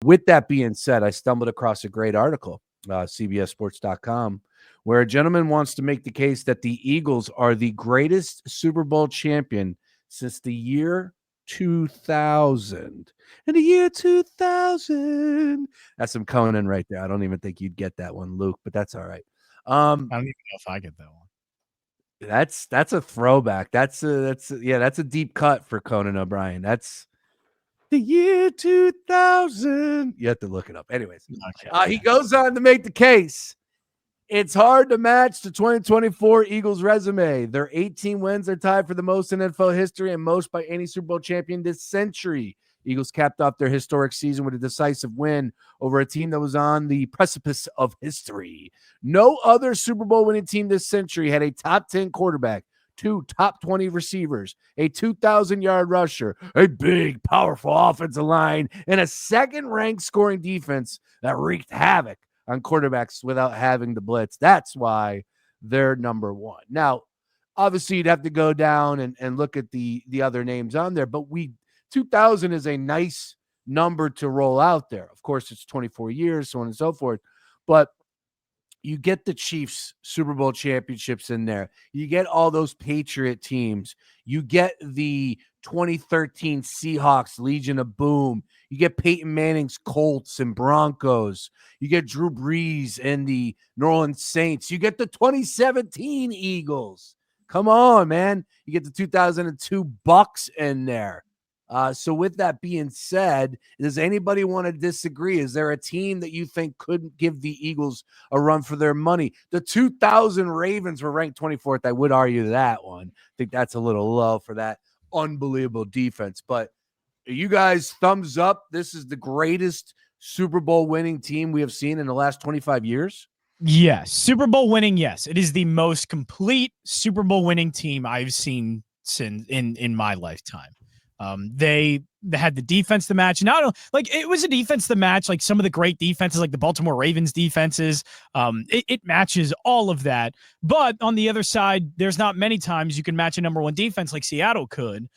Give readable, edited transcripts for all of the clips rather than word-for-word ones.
With that being said, I stumbled across a great article, CBSSports.com, where a gentleman wants to make the case that the Eagles are the greatest Super Bowl champion since the year 2000. In the year 2000. That's some Conan right there. I don't even think you'd get that one, Luke, but that's all right. I don't even know if I get that one. That's a throwback. That's a deep cut for Conan O'Brien. That's the year 2000. You have to look it up. Anyways, Okay. He goes on to make the case. It's hard to match the 2024 Eagles resume. Their 18 wins are tied for the most in NFL history and most by any Super Bowl champion this century. Eagles capped off their historic season with a decisive win over a team that was on the precipice of history. No other Super Bowl winning team this century had a top 10 quarterback, 2 top 20 receivers, a 2,000-yard rusher, a big, powerful offensive line, and a second-ranked scoring defense that wreaked havoc on quarterbacks without having to blitz. That's why they're number one. Now, obviously, you'd have to go down and look at the other names on there, but 2000 is a nice number to roll out there. Of course, it's 24 years, so on and so forth, but you get the Chiefs Super Bowl championships in there. You get all those Patriot teams. You get the 2013 Seahawks Legion of Boom. You get Peyton Manning's Colts and Broncos. You get Drew Brees and the New Orleans Saints. You get the 2017 Eagles. Come on, man. You get the 2002 Bucks in there. So with that being said, does anybody want to disagree? Is there a team that you think couldn't give the Eagles a run for their money? The 2000 Ravens were ranked 24th. I would argue that one. I think that's a little low for that unbelievable defense. But you guys, thumbs up. This is the greatest Super Bowl winning team we have seen in the last 25 years. Yes. Super Bowl winning. Yes. It is the most complete Super Bowl winning team I've seen in my lifetime. They had the defense to match. Not like it was a defense to match like some of the great defenses, like the Baltimore Ravens defenses. It matches all of that. But on the other side, there's not many times you can match a number one defense like Seattle could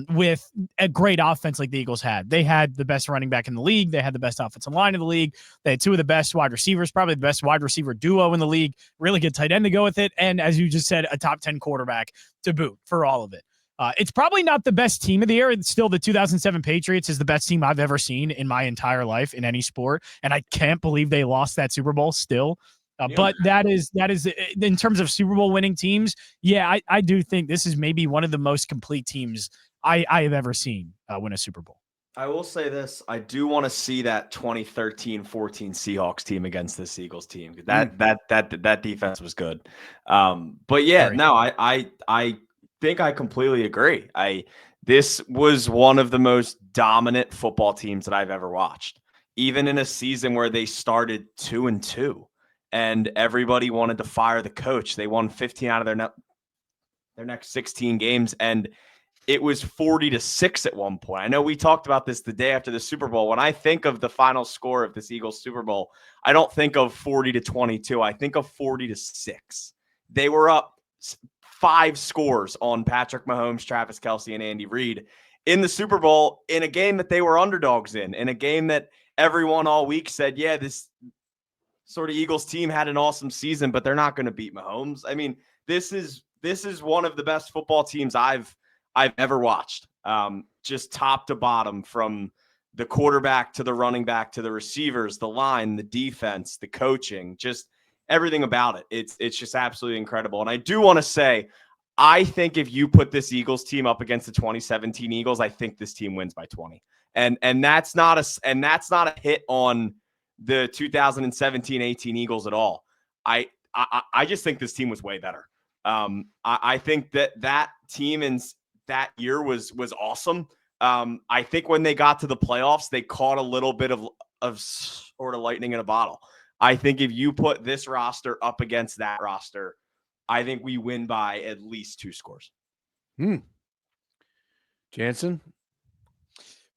with a great offense like the Eagles had. They had the best running back in the league. They had the best offensive line in the league. They had 2 of the best wide receivers, probably the best wide receiver duo in the league. Really good tight end to go with it. And as you just said, a top 10 quarterback to boot for all of it. It's probably not the best team of the year. It's still the 2007 Patriots is the best team I've ever seen in my entire life in any sport. And I can't believe they lost that Super Bowl still. But that is in terms of Super Bowl winning teams. Yeah, I do think this is maybe one of the most complete teams I have ever seen win a Super Bowl. I will say this. I do want to see that 2013-14 Seahawks team against this Eagles team. That defense was good. But yeah, no, I think I completely agree. This was one of the most dominant football teams that I've ever watched, even in a season where they started 2-2 and everybody wanted to fire the coach. They won 15 out of their next 16 games, and it was 40-6 at one point. I know we talked about this the day after the Super Bowl. When I think of the final score of this Eagles Super Bowl, I don't think of 40-22. I think of 40-6. They were up 5 scores on Patrick Mahomes, Travis Kelce, and Andy Reid in the Super Bowl in a game that they were underdogs in a game that everyone all week said, yeah, this sort of Eagles team had an awesome season, but they're not going to beat Mahomes. I mean, this is one of the best football teams I've ever watched, just top to bottom, from the quarterback to the running back to the receivers, the line, the defense, the coaching, just everything about it. It's just absolutely incredible. And I do want to say, I think if you put this Eagles team up against the 2017 Eagles, I think this team wins by 20. And that's not a hit on the 2017-18 Eagles at all. I just think this team was way better. I think that team in that year was awesome. I think when they got to the playoffs, they caught a little bit of sort of lightning in a bottle. I think if you put this roster up against that roster, I think we win by at least 2 scores. Jansen?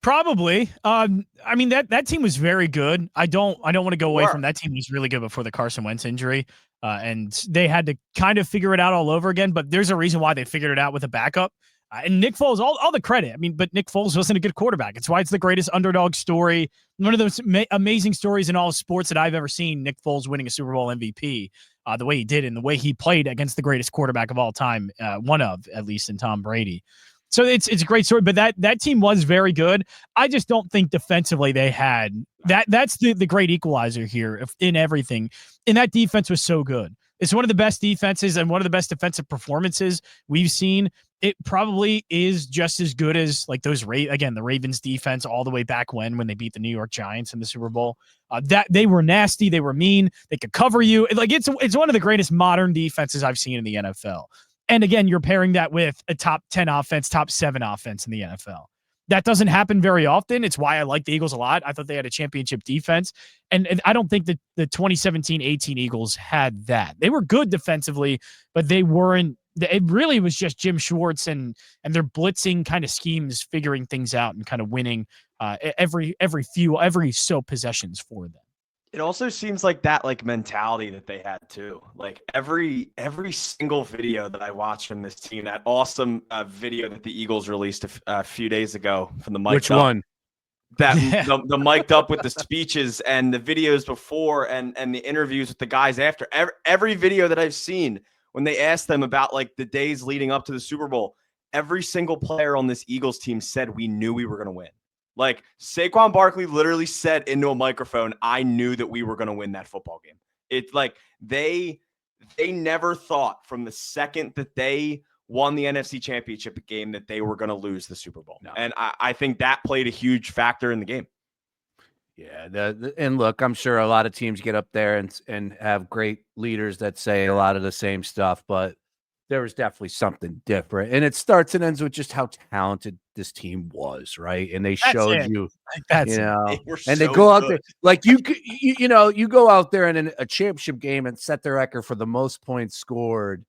Probably. I mean, that team was very good. I don't want to go away from that team. Was really good before the Carson Wentz injury. And they had to kind of figure it out all over again, but there's a reason why they figured it out with a backup. And Nick Foles, all the credit. I mean, but Nick Foles wasn't a good quarterback. It's why it's the greatest underdog story. One of those amazing stories in all sports that I've ever seen. Nick Foles winning a Super Bowl MVP, the way he did and the way he played against the greatest quarterback of all time, one of, at least, in Tom Brady. So it's a great story, but that team was very good. I just don't think defensively they had that. That's the great equalizer here in everything. And that defense was so good. It's one of the best defenses and one of the best defensive performances we've seen. It probably is just as good as like those the Ravens defense all the way back when they beat the New York Giants in the Super Bowl. That they were nasty, they were mean, they could cover you. Like it's one of the greatest modern defenses I've seen in the NFL. And again, you're pairing that with a top 10 offense, top 7 offense in the NFL. That doesn't happen very often. It's why I like the Eagles a lot. I thought they had a championship defense. And I don't think that the 2017-18 Eagles had that. They were good defensively, but they weren't. It really was just Jim Schwartz and their blitzing kind of schemes, figuring things out and kind of winning every so possessions for them. It also seems like that mentality that they had too. Like every single video that I watched from this team, that awesome video that the Eagles released a few days ago from the Mic'd Which Up, one? That the Mic'd Up with the speeches and the videos before and the interviews with the guys after. Every video that I've seen when they asked them about like the days leading up to the Super Bowl, every single player on this Eagles team said we knew we were going to win. Like Saquon Barkley literally said into a microphone, I knew that we were going to win that football game. It's like they never thought from the second that they won the NFC Championship game that they were going to lose the Super Bowl. No. And I think that played a huge factor in the game. Yeah, and look, I'm sure a lot of teams get up there and have great leaders that say a lot of the same stuff, but there was definitely something different. And it starts and ends with just how talented this team was, right? And they showed you, and they go out there like you go out there in a championship game and set the record for the most points scored.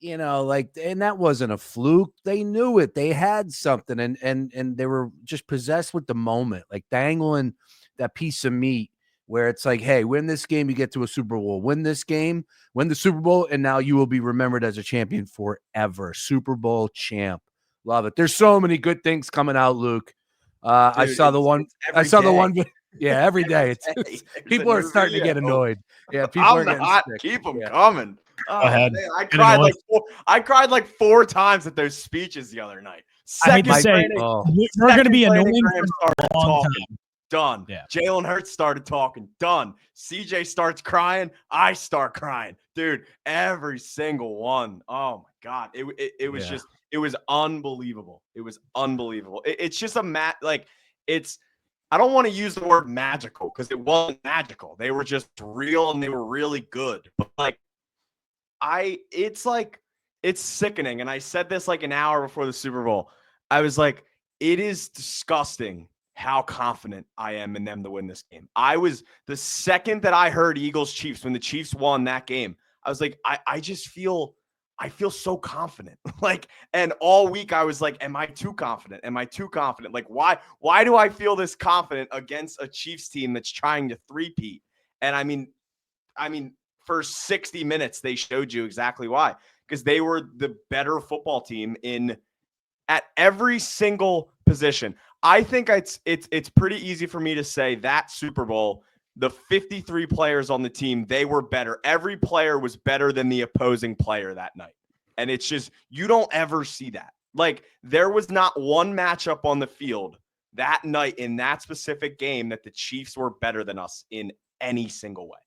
And that wasn't a fluke. They knew it. They had something, and they were just possessed with the moment, like dangling that piece of meat where it's like, hey, win this game, you get to a Super Bowl. Win this game, win the Super Bowl, and now you will be remembered as a champion forever. Super Bowl champ. Love it. There's so many good things coming out, Luke. Dude, I saw the one. Yeah, every day. People are starting to get annoyed. Yeah, people are getting sick. Keep them coming. Oh, man, I cried like 4 times at those speeches the other night. I hate to say, we're going to be annoying for a long time. Done. Yeah. Jalen Hurts started talking. Done. CJ starts crying. I start crying. Dude, every single one. Oh my God. It was just, it was unbelievable. It was unbelievable. It's just I don't want to use the word magical because it wasn't magical. They were just real and they were really good. But it's sickening. And I said this like an hour before the Super Bowl. I was like, it is disgusting how confident I am in them to win this game. I was the second that I heard Eagles Chiefs when the Chiefs won that game, I was like, I just feel so confident. And all week I was like, am I too confident? Am I too confident? Like, why do I feel this confident against a Chiefs team that's trying to three-peat? And I mean, for 60 minutes, they showed you exactly why, because they were the better football team at every single position. I think it's pretty easy for me to say that Super Bowl, the 53 players on the team, they were better. Every player was better than the opposing player that night. And it's just, you don't ever see that. Like, there was not one matchup on the field that night in that specific game that the Chiefs were better than us in any single way.